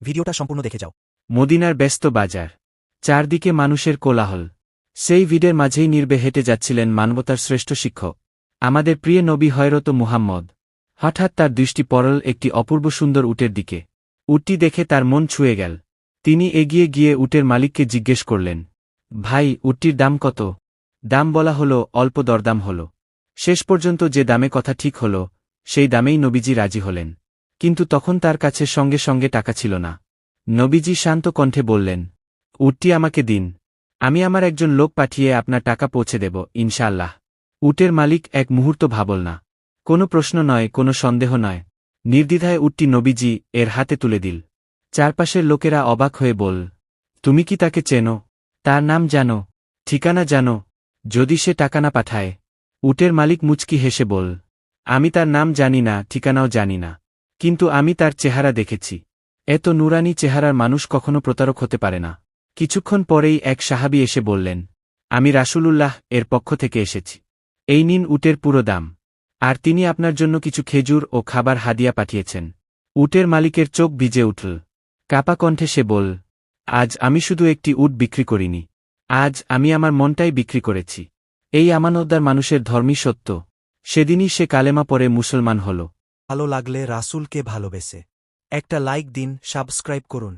ভিডিওটা সম্পূর্ণ দেখে যাও। মদিনার ব্যস্ত বাজার, চারদিকে মানুষের কোলাহল। সেই ভিড়ের মাঝেই নির্বে হেঁটে যাচ্ছিলেন মানবতার শ্রেষ্ঠ শিক্ষক, আমাদের প্রিয় নবী হযরত মুহাম্মদ। হঠাৎ তার দৃষ্টি পড়ল একটি অপূর্ব সুন্দর উটের দিকে। উটটি দেখে তার মন ছুঁয়ে গেল। তিনি এগিয়ে গিয়ে উটের মালিককে জিজ্ঞেস করলেন, ভাই, উটটির দাম কত? দাম বলা হলো, অল্প দরদাম হল। শেষ পর্যন্ত যে দামে কথা ঠিক হল, সেই দামেই নবীজি রাজি হলেন। কিন্তু তখন তার কাছে সঙ্গে সঙ্গে টাকা ছিল না। নবীজি শান্ত কণ্ঠে বললেন, উটটি আমাকে দিন, আমি আমার একজন লোক পাঠিয়ে আপনার টাকা পৌঁছে দেব ইনশাআল্লাহ। উটের মালিক এক মুহূর্ত ভাবল না। কোনো প্রশ্ন নয়, কোনো সন্দেহ নয়, নির্দ্বিধায় উটটি নবীজি এর হাতে তুলে দিল। চারপাশের লোকেরা অবাক হয়ে বল, তুমি কি তাকে চেনো? তার নাম জানো? ঠিকানা জানো? যদি সে টাকা না পাঠায়? উটের মালিক মুচকি হেসে বল, আমি তার নাম জানি না, ঠিকানাও জানি না, কিন্তু আমি তার চেহারা দেখেছি। এত নুরানি চেহারার মানুষ কখনো প্রতারক হতে পারে না। কিছুক্ষণ পরেই এক সাহাবী এসে বললেন, আমি রাসূলুল্লাহ এর পক্ষ থেকে এসেছি। এই নিন উটের পুরো দাম, আর তিনি আপনার জন্য কিছু খেজুর ও খাবার হাদিয়া পাঠিয়েছেন। উটের মালিকের চোখ ভিজে উঠল। কাপা কণ্ঠে সে বল, আজ আমি শুধু একটি উট বিক্রি করিনি, আজ আমি আমার মনটাই বিক্রি করেছি। এই আমানতদার মানুষের ধর্মই সত্য। সেদিনই সে কালেমা পড়ে মুসলমান হল। ভালো লাগলে রাসূলকে ভালোবেসে একটা লাইক দিন, সাবস্ক্রাইব করুন।